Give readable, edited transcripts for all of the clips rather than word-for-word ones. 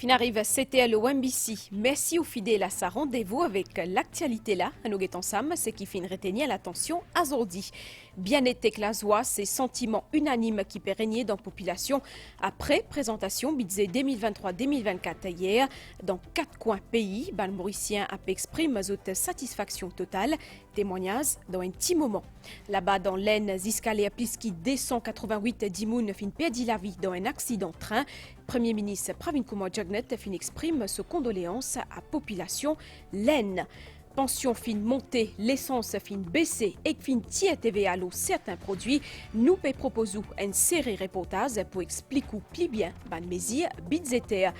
Finarive, c'était le WMBC. Merci aux fidèles à sa rendez-vous avec l'actualité là. Nous ensemble, ce qui finit retenir l'attention aujourd'hui. Bien été que la joie, c'est sentiments unanimes qui peut régner dans la population après présentation budget 2023-2024 hier. Dans 4 coins pays, ban mauricien a exprimé toute satisfaction totale. Témoignage dans un petit moment. Là-bas, dans l'Aisne, Ziscalé a plus qui 288 dimoun fin perdu la vie dans un accident de train. Premier ministre Pravin Kumar Jagnet fin exprime ses condoléances à la population l'Aisne. Pension fin montée, l'essence fin baissée et fin tiers TVA à l'eau certains produits. Nous proposons une série de reportages pour expliquer plus bien les mesures budgétaires.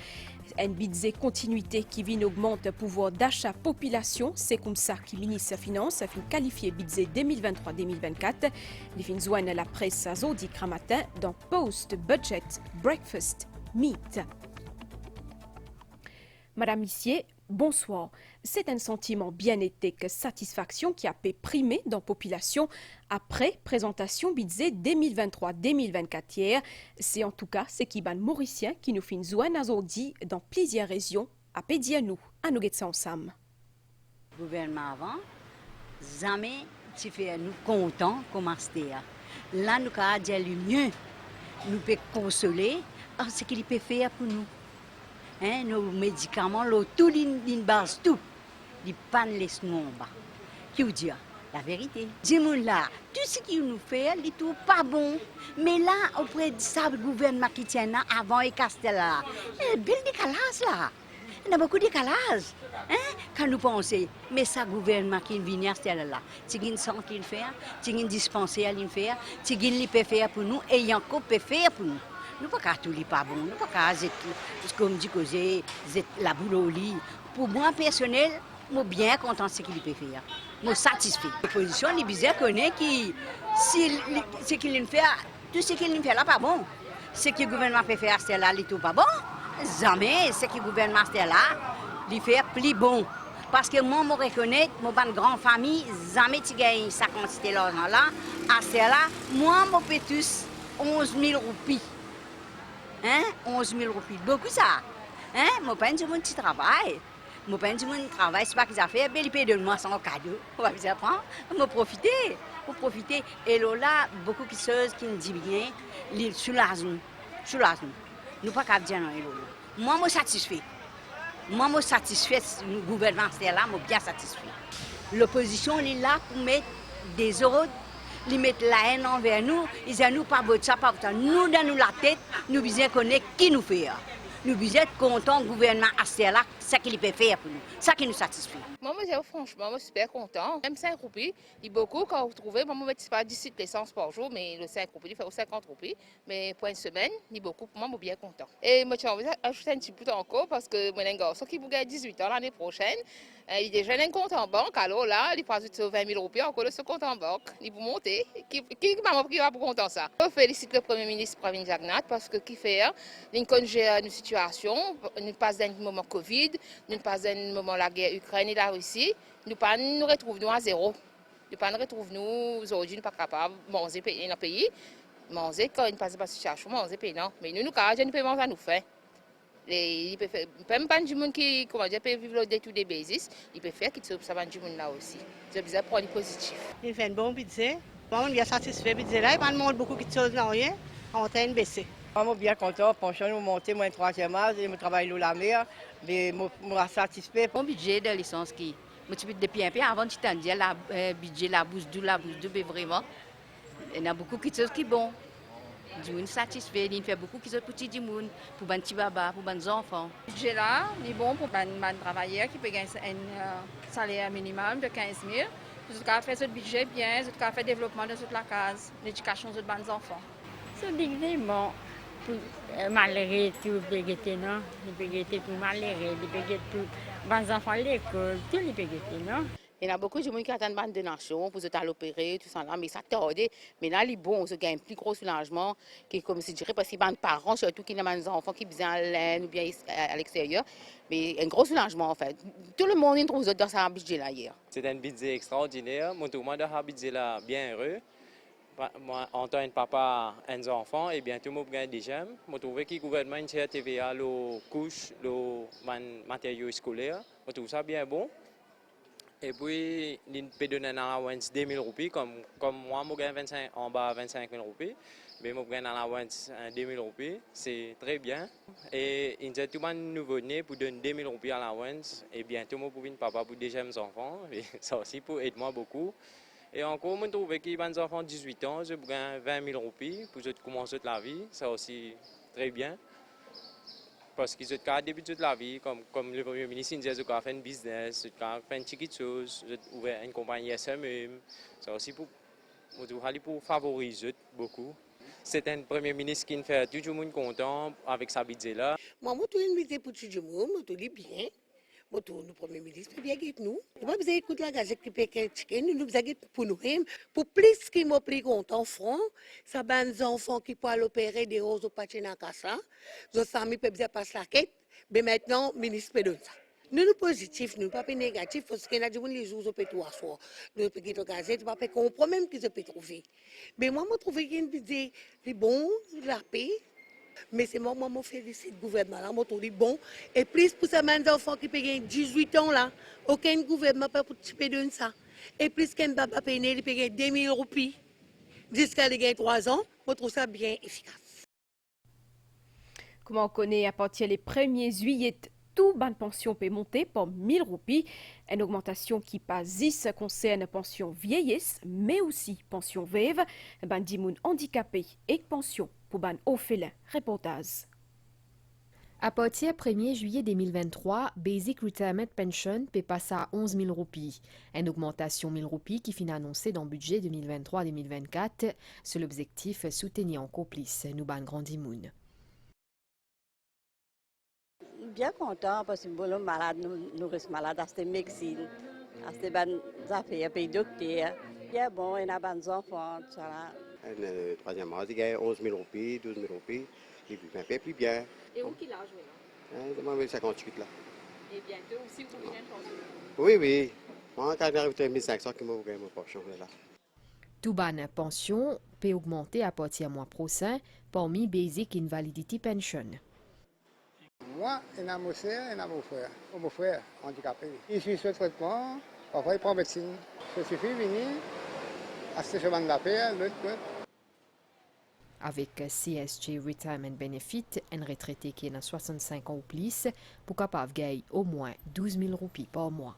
Un budget continuité qui vient augmente le pouvoir d'achat population. C'est comme ça que le ministre des Finances a qualifié le budget 2023-2024. Les fins joignent la presse à Zodi matin dans Post-Budget Breakfast Meet. Madame Missier, bonsoir. C'est un sentiment bien-été que satisfaction qui a primé dans la population après présentation budget 2023-2024 hier. C'est en tout cas ce qui ban mauricien qui nous fin joindre aujourd'hui dans plusieurs régions à pédir nous ensemble. Le gouvernement avant, jamais tu fais nous contents comme c'était. Là nous avons dit le mieux, nous pouvons consoler ce qu'il peut faire pour nous. Nos médicaments, tout une base, tout. Ils ne laissent nous en bas. Qui vous dit la vérité? Dis-moi là, tout ce qu'il nous fait, il tout pas bon. Mais là, auprès de ça, le gouvernement qui tient là, avant et Castella, il y a un bel décalage là. Il y a beaucoup de décalage. Quand nous pensons, mais ça, le gouvernement qui vient à Castella là, c'est une centre qu'il fait, c'est une dispensaire qu'il fait, c'est une peut faire pour nous et il y a encore peut faire pour nous. Nous ne pouvons pas tout les pas bon, nous ne pouvons pas comme dit que c'est la boule au lit. Pour moi personnel, je suis bien content de ce qu'il peut faire. Je suis satisfait. L'opposition, il est bizarre connaît qui ce qu'il fait, tout ce qu'il fait là pas bon. Ce que le gouvernement peut faire c'est là, il tout pas bon. Jamais ce que le gouvernement fait là, il fait plus bon. Parce que moi, je reconnais, moi, une grande famille, jamais tu gagnes sa quantité d'argent là, à celle-là, moi, je peux tous 11 000 roupies. 11 000 roupies, beaucoup ça. Mon père dit mon petit travail. Mon père dit mon travail, c'est pas qu'ils ont fait, mais il paye de moi sans cadeau. On va bien prendre, on profiter, pour profiter. Et là, beaucoup de choses qui me disent bien, ils soulagent nous. Nous pas qu'à dire non. Moi, je suis satisfait. Moi, je suis satisfait. Le gouvernement, c'est là, je suis bien satisfait. L'opposition, est là pour mettre des ordres. Ils mettent la haine envers nous, ils disent nous pas voter ça, pas voter ça. Nous, dans nous la tête, nous besoin connaître qui nous fait. Nous besoin être contents du gouvernement à là, ce qu'il peut faire pour nous, ça qui nous satisfait. Moi, franchement, je suis super content. Même 5 roupies, il y a beaucoup quand vous trouvez. Moi, je ne pas 10 l'essence par jour, mais le 5 roupies, il fait 50 roupies. Mais pour une semaine, il y a beaucoup. Moi, je suis bien content. Et moi, j'ai envie d'ajouter un petit peu encore parce que mon garçon qui a 18 ans l'année prochaine, il est déjà un compte en banque. Alors là, il passe 20 000 roupies encore de ce compte en banque. Il peut monter. Qui va pour content ça? Je félicite le Premier ministre Pravin Jagnat parce que qui fait, il congèle une situation, nous passe d'un moment Covid, nous passe d'un moment la guerre Ukraine et la Russie, nous retrouvons à zéro. Nous ne retrouvons nous aujourd'hui, nous pas capables de manger dans le pays. Manger quand il passe par situation, manger pays non. Mais nous, nous paiement ça nous fait. Même pas du monde qui peut vivre de tous les bases, il peut faire qu'il ça va du monde là aussi. C'est bizarre pour les positif. Il fait un bon budget. Bon, on est satisfait du budget là. Il demande beaucoup de choses dans rien. On train de baisser. Je suis bien content. Franchement, je monter mon troisième âge et je travaille dans la mer. Mais je suis satisfait. Bon budget de l'essence qui. Depuis un peu avant, tu t'en dis le budget, la bourse mais vraiment. Il y a beaucoup de choses qui sont bonnes. Du monde satisfait, il fait beaucoup de choses pour les gens, pour les petits babas, pour les enfants. Le budget là, est bon pour les travailleurs qui peuvent gagner un salaire minimum de 15 000. Tout cas, fait ce budget bien, tout cas, fait développement de toute la case, l'éducation de les enfants. Ce budget, bon, pour malheureux, tout le non? Les budgets pour malheureux, les budgets pour les enfants à l'école, tous les budgets, non? Il y a beaucoup de gens qui attendent une donation pour se l'opérer, tout ça là, mais ça tarde. Mais là, il est bon, on se gagne un plus gros soulagement, qui, comme je dirais, parce qu'il y a des parents, surtout qui ont des enfants qui besoin l'aide ou bien à l'extérieur. Mais un gros soulagement en fait. Tout le monde trouve dans ce budget là hier. C'est un budget extraordinaire. Mon tout le monde a un budget là bien heureux. Moi, en tant que papa, un enfant, et bientôt, je vais des gemmes. Je trouve que le gouvernement a TVA, le couche, le matériaux scolaires. Je trouve ça bien bon. Et puis, il peut donner un allowance 2 000 roupies, comme moi, je gagne 25, en bas 25 000 roupies. Mais je gagne un allowance 2 000 roupies, c'est très bien. Et il y a tout le monde nouveau-né pour donner 2 000 roupies à l'allowance. Et bientôt, je peux papa pour des jeunes enfants. Et ça aussi pour aider moi beaucoup. Et encore, je trouve que les enfants de 18 ans, je gagne 20 000 roupies pour commencer la vie. Ça aussi très bien. Parce qu'ils ont débuté la vie, comme le Premier ministre, ils ont fait un business, ils ont fait une petite chose, ils ont ouvert une compagnie SME. C'est aussi pour favoriser beaucoup. C'est un Premier ministre qui fait tout le monde content avec sa budget-là. Moi, je suis invité pour tout le monde, je suis bien. Le Premier ministre, bien avec nous. Nous pas besoin d'écouter la gazette qui peut critiquer, nous besoin pour nous-mêmes. Pour plus qui m'a pris content, franc, ça va des enfants qui peuvent l'opérer des roses au pâté dans la casse là. Nos amis peuvent bien passer la quête, mais maintenant, le ministre peut donner ça. Nous sommes positifs, nous ne sommes pas négatifs, parce qu'il y a des gens qui les peut tout asseoir. Nous peut quitter la gazette, pas qu'on problème qu'ils peuvent trouver. Mais moi, je trouve qu'il y a une budget bon, la paix. Mais c'est moi, je félicite le gouvernement, je dis bon. Et plus pour ces enfants qui payent 18 ans, là, aucun gouvernement ne peut donner ça. Et plus qu'un papa paye, il paye 2 000 roupies jusqu'à les 3 ans, je trouve ça bien efficace. Comme on connaît, à partir du 1er juillet, tout bonne pension peut monter pour 1 000 roupies. Une augmentation qui passe 10 concerne pension vieillesse, mais aussi pension veuve, bandimoun handicapé et pension pour ban orphelin. Reportage. À partir du 1er juillet 2023, Basic Retirement Pension peut passer à 11 000 roupies. Une augmentation 1 000 roupies qui finit annoncée dans le budget 2023-2024. C'est l'objectif soutenir encore plus nous ban grandimoun. Bien content parce que nous malade, nous restons malades à cette médecine, à ces bonnes affaires, pays docteur. Bien bon, et a bonnes enfants, tout ça. Le troisième mois, il y a 11 000 roupies, 12 000 roupies, et puis bien fait, plus bien. Et où qu'il a joué là? Moi, 58 là. Et bientôt aussi, vous venez de pension? Oui, oui. Moi, quand j'arrive à 1500, je vais me pension là. Tout ban pension peut augmenter à partir du mois prochain parmi Basic Invalidity Pension. Moi, il y a mon frère handicapé. Il suit ce traitement, parfois il prend médecine. Ça suffit de venir à ce chemin d'affaires, l'autre. Avec CSG Retirement Benefit, un retraité qui est dans 65 ans ou plus, pour capable gagner au moins 12 000 roupies par mois.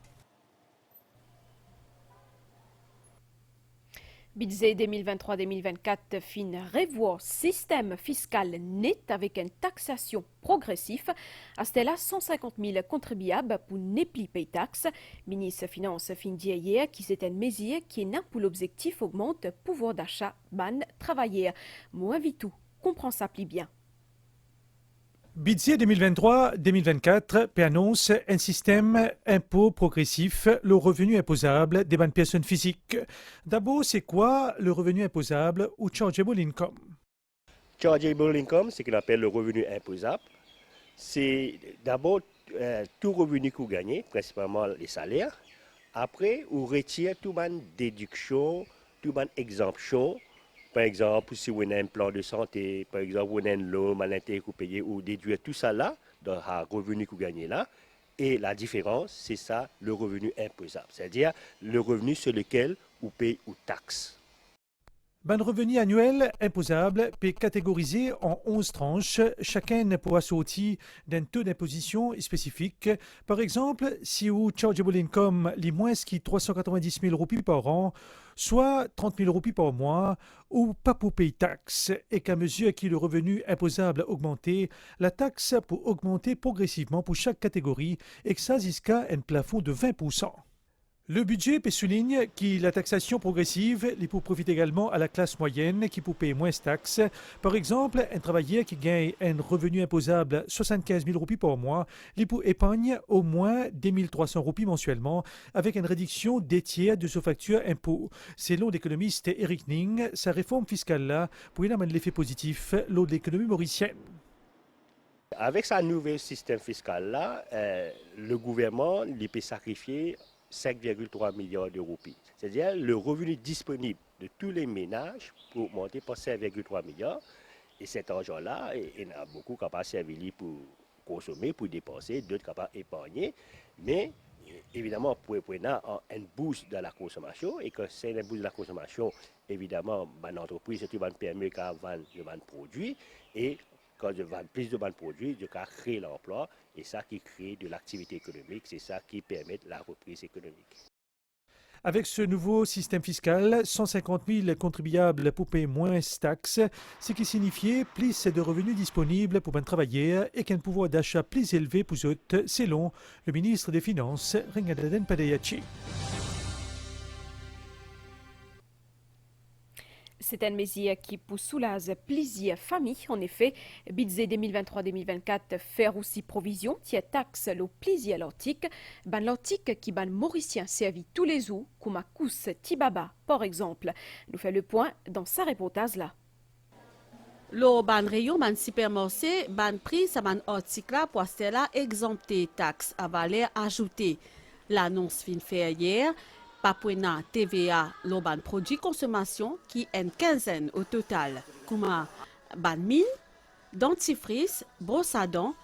Budget 2023-2024 fin revoir système fiscal net avec une taxation progressive. À ce là, 150 000 contribuables pour ne plus payer taxes. Ministre des Finances fin dit hier qui c'est une mesure qui n'a pour l'objectif augmente pouvoir d'achat ban travailleurs. Moi, tout comprend ça plus bien. Budget 2023-2024 annonce un système impôt progressif, le revenu imposable des bonnes personnes physiques. D'abord, c'est quoi le revenu imposable ou chargeable income? Chargeable income, c'est ce qu'on appelle le revenu imposable. C'est d'abord tout revenu que vous gagnez, principalement les salaires. Après, vous retirez toute bonne déduction, toute bonne exemption. Par exemple, si vous avez un plan de santé, par exemple, vous avez un loan, malintérêt que vous payez, ou déduire tout ça là, dans le revenu que vous gagnez là. Et la différence, c'est ça, le revenu imposable. C'est-à-dire le revenu sur lequel vous payez ou taxe. Ben revenu annuel imposable peut catégorisé en 11 tranches. Chacun pourra sortir d'un taux d'imposition spécifique. Par exemple, si vous chargeable income les moins qui 390 000 roupies par an, soit 30 000 roupies par mois, ou pas pour payer taxe, et qu'à mesure que le revenu imposable augmente, la taxe peut augmenter progressivement pour chaque catégorie, et que ça jusqu'à un plafond de 20%. Le budget souligne que la taxation progressive peut profiter également à la classe moyenne qui peut payer moins de taxes. Par exemple, un travailleur qui gagne un revenu imposable 75 000 roupies par mois, il peut épargner au moins 2 300 roupies mensuellement avec une réduction des tiers de sa facture impôt. Selon l'économiste Eric Ning, sa réforme fiscale-là pourrait avoir l'effet positif lors de l'économie mauricienne. Avec sa nouvel système fiscal-là, le gouvernement il peut sacrifier 5,3 milliards de roupies. C'est-à-dire le revenu disponible de tous les ménages pour augmenter par 5,3 milliards. Et cet argent-là, il y en a beaucoup qui peuvent servir pour consommer, pour dépenser, d'autres qui peuvent épargner. Mais évidemment, pour une boost de la consommation, et quand c'est une boost de la consommation, évidemment, l'entreprise va permettre de vendre de produits, et quand je vends plus de produits, je vais créer l'emploi, et ça qui crée de l'activité économique, c'est ça qui permet la reprise économique. Avec ce nouveau système fiscal, 150 000 contribuables pour payer moins de taxes, ce qui signifiait plus de revenus disponibles pour les travailleurs et qu'un pouvoir d'achat plus élevé pour eux, selon le ministre des Finances, Ringadaden Padeyachi. C'est une mesure qui peut soulager plusieurs familles. En effet, budget 2023-2024 faire aussi provision qui taxe le plaisir l'article. L'article qui ban mauricien servi tous les jours, comme à Kous Tibaba, par exemple. Nous fait le point dans sa reportage là. Le ban rayon ban supermarché ban prix ça ban article là pour cela exempté taxe à valeur ajoutée. L'annonce fin fait hier. Papouena TVA, le ban produit consommation qui est une quinzaine au total. Comme ban mine, dentifrice, brosse à dents,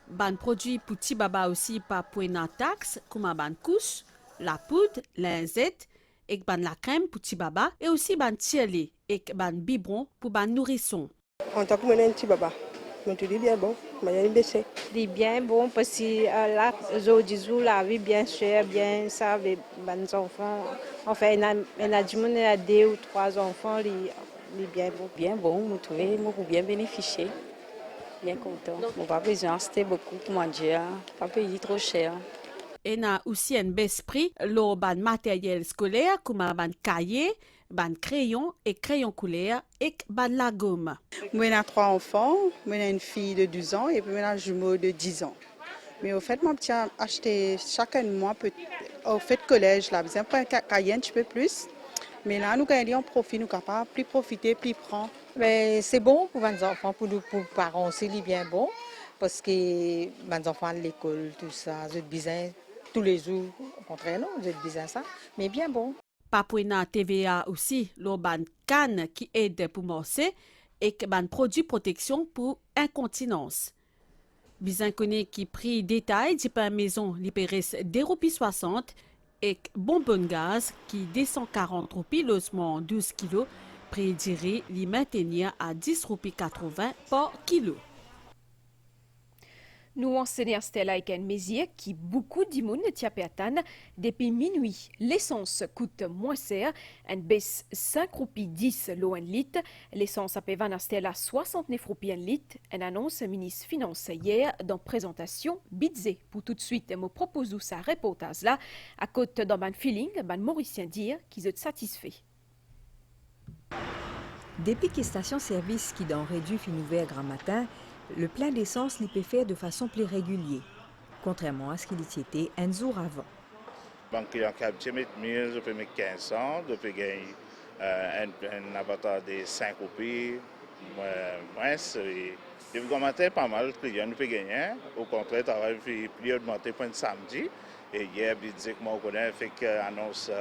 ban produit pour Tibaba aussi Papouena taxe, comme ban couche, la poudre, linzette, et ban la crème pour Tibaba, et aussi ban tielé, et ban biberon pour ban nourrisson. En tant que Tibaba, je te dis bien bon, mais il baissé. C'est bien bon parce que là, aujourd'hui, la vie bien chère, bien ça, les enfants. Enfin, il y a du monde, il y a 2 ou 3 enfants, il est bien bon. Bien bon, vous trouvez, moi, bien bénéficier. Bien content. On va besoin d'acheter beaucoup pour manger, pas payer trop cher. Il y a aussi un baisse prix, le ban matériel scolaire, comme ban cahier, ban crayon et crayon couleur et ban la gomme. Moi, j'ai 3 enfants, moi, j'ai une fille de 12 ans et puis moi, j'ai un jumeau de 10 ans. Mais au fait, mon petit a acheté chaque mois, au fait collège, là, besoin pour un cahier un petit peu plus. Mais là, nous, quand on profite, nous sommes capables plus profiter, plus prendre. Mais c'est bon pour les enfants, pour les parents, c'est bien bon. Parce que les enfants à l'école, tout ça, c'est bizarre. Tous les jours, au contraire, non, c'est bizarre ça, mais bien bon. Papouena TVA aussi, le ban canne qui aide pour morcer et ban produit protection pour incontinence. Bizarre connaît qui prix détail du pain maison libérés 2,60 € et bonbonne gaz qui descend 40 roupies logement 12 kg, prix diré li maintenir à 10,80 € par kilo. Nous enseignons Stella avec une mesure qui beaucoup de monde tient pétan. Depuis minuit, l'essence coûte moins cher. Une baisse 5 roupies 10 l'eau 1 litre. L'essence a payé à Stella 69 roupies 1 litre. Une annonce ministre Finance hier dans présentation budget. Pour tout de suite, je propose sa reportage là. À côté d'un ban feeling, ban mauricien dire qu'ils sont satisfaits. Depuis que station-service qui dans réduit fin ouvert grand matin, le plein d'essence l'y peut faire de façon plus régulière, contrairement à ce qu'il était un jour avant. Donc, il y a un mettre 1000, je peux mettre 1500, je peux gagner un abattoir de 5 roupies, moins. Et vous commencez pas mal, on peut gagner. Au contraire, ça va plus augmenter pour un samedi. Et hier, il disait que moi, je connais, fait annonce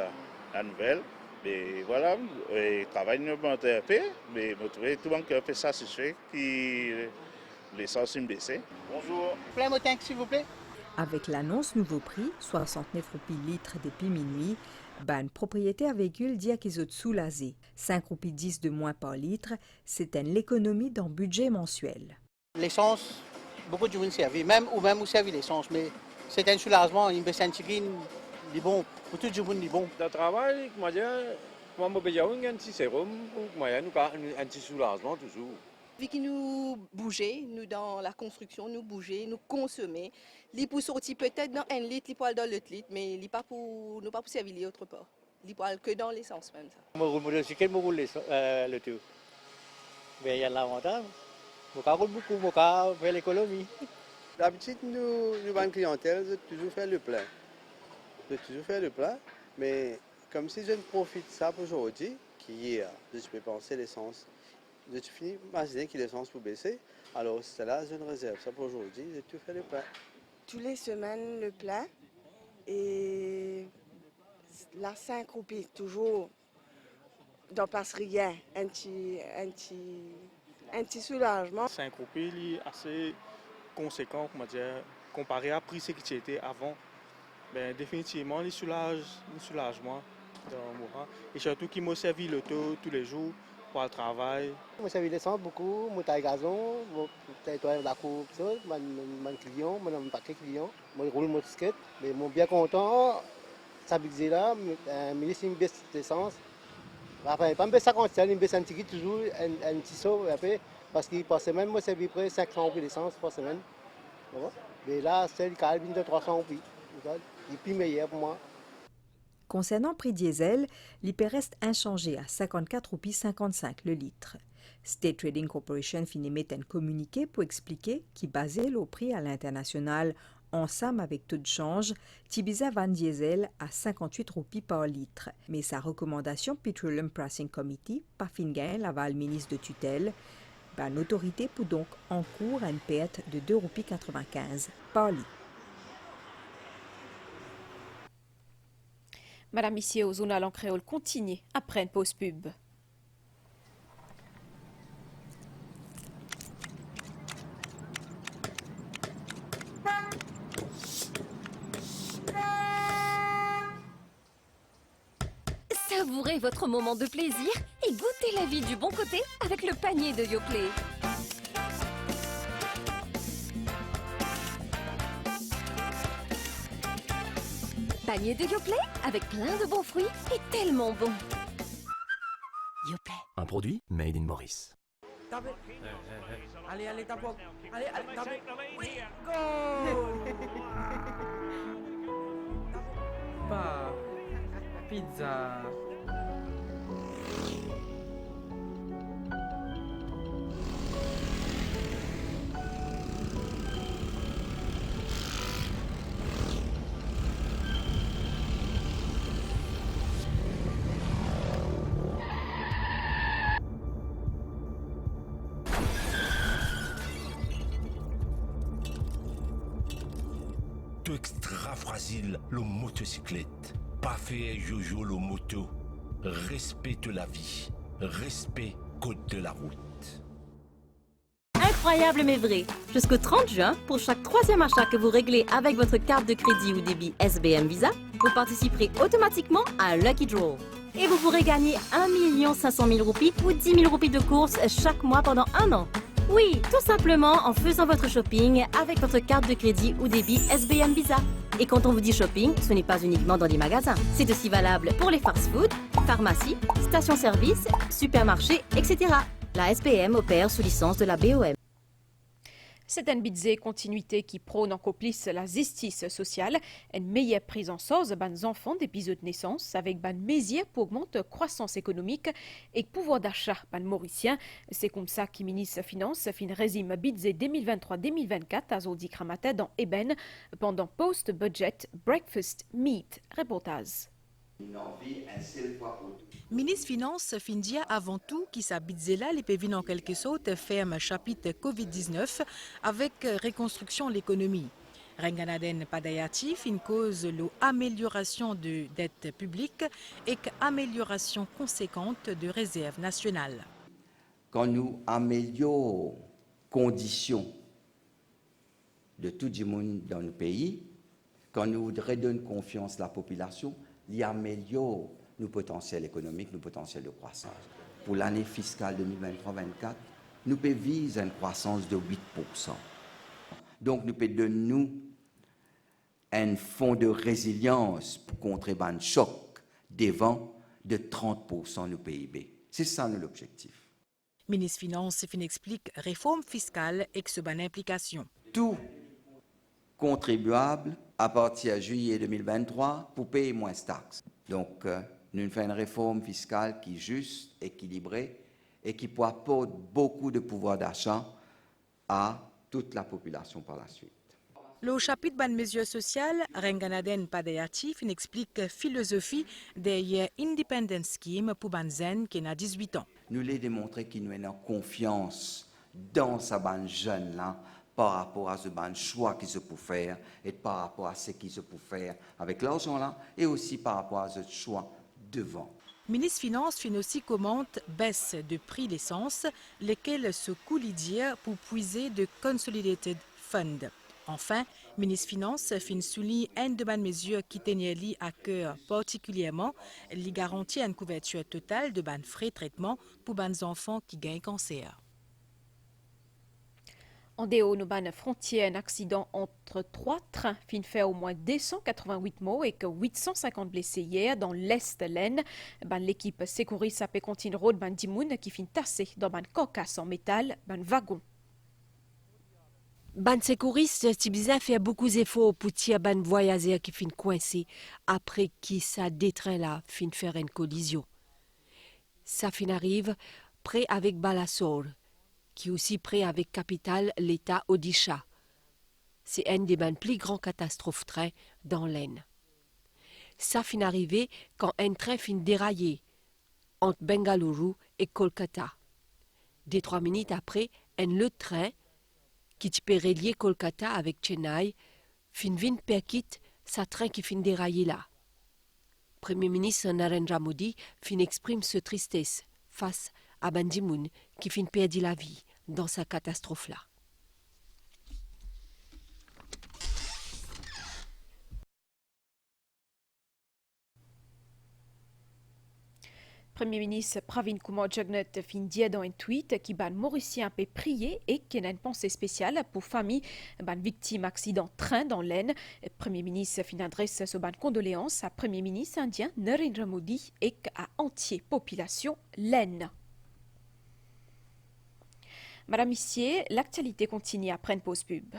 la nouvelle. Mais voilà, le travail nous augmente un peu, mais vous trouvez tout le monde qui a fait ça, c'est sûr que l'essence est baissée. Bonjour. Plein motin, s'il vous plaît. Avec l'annonce nouveau prix, 69 roupies litre depuis minuit, ban propriétaire véhicule dit qu'ils ont soulagé. 5 roupies 10 de moins par litre, c'est l'économie dans le budget mensuel. L'essence, beaucoup de gens servent, même où servent l'essence, mais c'est un soulagement, une baisse antiquine, c'est bon, pour tout le monde, c'est bon. Le travail, moi, je paye un petit sérum, nous avons un petit soulagement toujours. Vu que nous bougeons, nous dans la construction, nous bougeons, nous consommons, les pour sortir peut-être dans 1 litre, les pour dans l'autre litre, mais les pas pour nous pas pour servir autre part. Les pour que dans l'essence même ça. Moi roule motocyclette, moi roule le tout. Mais il y a l'avantage. Moi roule beaucoup, moi faire l'économie. D'habitude nous bonne clientèle, je toujours faire le plein. Je toujours faire le plein, mais comme si je ne profite de ça pour aujourd'hui, qui hier, je peux penser l'essence. J'ai fini d'imaginer que l'essence pour baisser. Alors, c'est là, je ne réserve ça pour aujourd'hui. J'ai tout fait le plein. Tous les semaines, le plein. Et la 5 roupies, toujours, n'en passe rien, un petit soulagement. 5 roupies, est assez conséquent, comment dire, comparé à prix qui était avant. Ben, définitivement, les soulagements dans Moura. Et surtout qui m'a servi le taux tous les jours pour le travail. Moi, servi l'essence beaucoup, mon taille gazon, mon territoire la cour, mon client, mon paquet client, mon roule mon skate. Mais mon bien content, ça bixé là, ministre une baisse d'essence. Enfin, pas une baisse 50 cents, une baisse un ticket toujours, un petit saut après, parce que par semaine, moi, servi près 500 roupies d'essence par semaine. Mais là, c'est le cas de 300 roupies. Et puis meilleur pour moi. Concernant prix diesel, l'IP reste inchangé à 54 roupies 55 le litre. State Trading Corporation finit émettre un communiqué pour expliquer qu'il basait le prix à l'international ensemble avec taux de change, Tibisa van diesel à 58 roupies par litre. Mais sa recommandation Petroleum Pricing Committee, pas fin gain l'aval ministre de tutelle, l'autorité peut donc en cours à une perte de 2 roupies 95 par litre. Madame Missier au journal en créole continue après une pause pub. Savourez votre moment de plaisir et goûtez la vie du bon côté avec le panier de Yoplait. Panier de Yoplait avec plein de bons fruits et tellement bon. Yoplait. Un produit made in Maurice. Allez, allez, tape. Allez, allez, tape. Go! Pas. Pizza. Extra fragile, le motocyclette. Pas fait jojo le moto. Respecte la vie. Respect code de la route. Incroyable mais vrai. Jusqu'au 30 juin, pour chaque troisième achat que vous réglez avec votre carte de crédit ou débit SBM Visa, vous participerez automatiquement à un Lucky Draw. Et vous pourrez gagner 1 500 000 roupies ou 10 000 roupies de course chaque mois pendant 1 an. Oui, tout simplement en faisant votre shopping avec votre carte de crédit ou débit SBM Visa. Et quand on vous dit shopping, ce n'est pas uniquement dans les magasins. C'est aussi valable pour les fast-food, pharmacies, stations-service, supermarchés, etc. La SBM opère sous licence de la BOM. C'est une budget continuité qui prône en complice la justice sociale, une meilleure prise en charge des enfants d'épisodes de naissance avec une mesure pour augmenter la croissance économique et le pouvoir d'achat des Mauriciens. C'est comme ça que le ministre des Finances fin régime budget 2023-2024 à Zodi Kramata dans Eben pendant post-budget breakfast meet. Reportage. Ministre Finance Findia avant tout qui s'habite là les pévines en quelque sorte ferme chapitre Covid-19 avec reconstruction de l'économie. Renganaden Padayati fin cause l'amélioration de dette publique et amélioration conséquente de réserve nationale. Quand nous améliorons les conditions de tout le monde dans le pays, quand nous redonnons confiance à la population, il améliore nos potentiels économiques, nos potentiels de croissance. Pour l'année fiscale 2023-2024, nous pouvons viser une croissance de 8%. Donc, nous pouvons donner un fonds de résilience pour contrer un choc des vents de 30% du PIB. C'est ça l'objectif. Ministre Finance explique réforme fiscale et que ce ban implication. Tout contribuable à partir de juillet 2023 pour payer moins de taxes. Donc, nous faisons une réforme fiscale qui est juste, équilibrée et qui peut apporter beaucoup de pouvoir d'achat à toute la population par la suite. Le chapitre ban mesures sociales, Renganaden Padayati explique la philosophie derrière Independent Scheme pour Banzen qui a 18 ans. Nous les démontrer qu'ils nous ont confiance dans ces jeunes-là par rapport à ce choix qu'ils se peuvent faire et par rapport à ce qu'ils se peuvent faire avec l'argent là et aussi par rapport à ce choix devant. Ministre Finance fin aussi commente baisse de prix l'essence, lesquels se coulent dire pour puiser de Consolidated Fund. Enfin, ministre Finance fin souligne une de bonnes mesures qui tenaient à cœur particulièrement, les garantit une couverture totale de ban frais de traitement pour les enfants qui gagnent cancer. En déo, nous ban frontière, un accident entre 3 trains fin fait au moins 288 morts et que 850 blessés hier dans l'Est de l'Aisne. L'équipe sécuriste a pu continuer road ban Dimoun qui fin tassé dans ban carcasse en métal, ban wagon. Ban sécuriste, ti bizarre fait beaucoup d'efforts pour tirer ban voyageurs qui fin coincé après qui ça détrain là fin faire une collision. Ça fin arrive près avec Balasore, qui aussi près avec capitale l'État Odisha. C'est une des plus grandes catastrophes train dans l'Aisne. Ça fin arrivé quand un train fin déraillé entre Bengaluru et Kolkata. 3 minutes après, un autre train qui peut relier Kolkata avec Chennai fin vin perkit sa train qui fin déraillé là. Premier ministre Narendra Modi fin exprime ce tristesse face à Ban Ki-moon qui fin perdu la vie dans sa catastrophe là. Premier ministre Pravin Kumar Jagnat fin dire dans un tweet qui ban Mauricien peut prier et qui a une pensée spéciale pour famille ban victime accident train dans l'Aisne. Premier ministre fin adresse ce ban condoléances à Premier ministre indien Narendra Modi et à entière population l'Aisne. Madame Issier, l'actualité continue après une pause pub.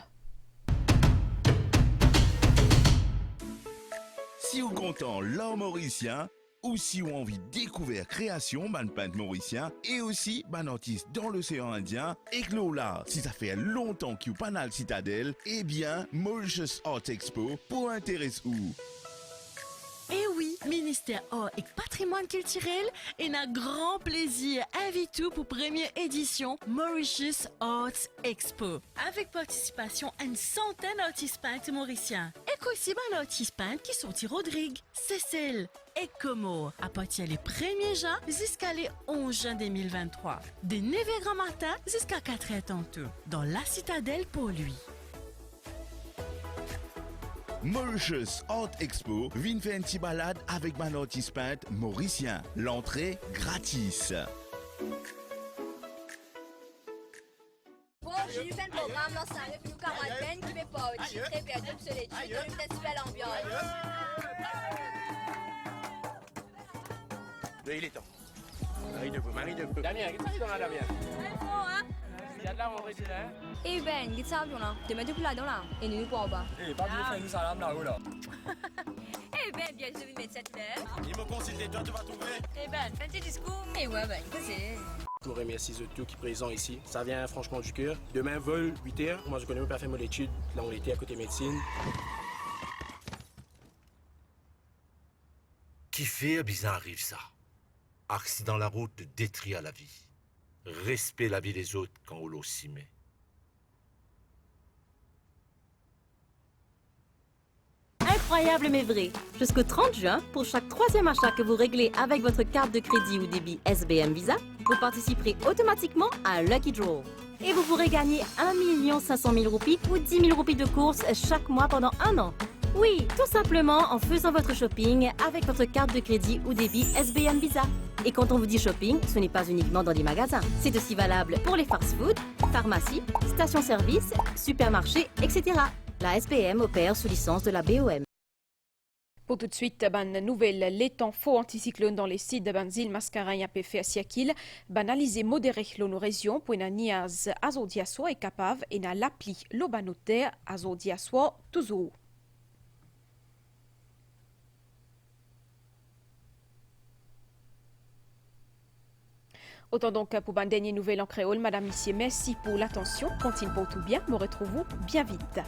Si vous content l'art mauricien, ou si vous envie de découvrir création ban peintre mauricien et aussi ban artiste dans l'océan Indien et que là, si ça fait longtemps qu'il n'y a pas dans le citadelle, eh bien, Mauritius Art Expo pour intéresser où? Eh oui, ministère Art et Patrimoine culturel et un grand plaisir invite tout pour première édition Mauritius Art Expo. Avec participation à une centaine d'artistes peintres mauriciens. Et aussi un artiste peintre qui sont Rodrigue, Cécile et Como à partir du 1er juin jusqu'à le 11 juin 2023. De 9h grand matin jusqu'à 4h tantôt dans la citadelle pour lui. Mauritius Art Expo vient faire une petite balade avec un artiste peintre mauricien. L'entrée gratis. Bon, j'ai eu fait le programme dans sa rue, nous quarantaine, qui m'est pas au titre, et puis à tout sur les trucs, on était super l'ambiance. Il est temps. Marie de peu. Damien, qu'est-ce que tu dans la Damien? Il y a de la rentrée là. Eh ben, qu'est-ce que ça là? Tu mets tout là-dedans là, et nous pour en bas. Eh, pas bien fait nous salam là-haut là. Eh ben, bien, je vais mettre cette terre. Il me consulte, toi tu vas trouver. Eh ben, fais un petit discours. Eh ouais, ben, c'est. Je vous remercie de tout qui est présent ici. Ça vient franchement du cœur. Demain, vol, 8h. Moi, je connais même pas fait mon étude. Là, on était à côté médecine. Qui fait bizarre arrive ça? Accident la route détruit à la vie. Respect la vie des autres quand on l'ossi met. Incroyable mais vrai. Jusqu'au 30 juin, pour chaque 3e achat que vous réglez avec votre carte de crédit ou débit SBM Visa, vous participerez automatiquement à un Lucky Draw. Et vous pourrez gagner 1 500 000 roupies ou 10 000 roupies de course chaque mois pendant 1 an. Oui, tout simplement en faisant votre shopping avec votre carte de crédit ou débit SBM Visa. Et quand on vous dit shopping, ce n'est pas uniquement dans les magasins. C'est aussi valable pour les fast-food, pharmacies, stations-service, supermarchés, etc. La SBM opère sous licence de la BOM. Pour tout de suite, ban nouvelle, les temps faux anticyclone dans les sites de Banzil, Mascarin et APF à Siakil, banalisé modéré l'onu région pour une niaz azodiaso et capable et na l'appli l'obanoter azodiaso toujours. Autant donc pour une dernière nouvelle en créole. Madame, Monsieur, merci pour l'attention. Continue pour tout bien. Nous retrouvons bien vite.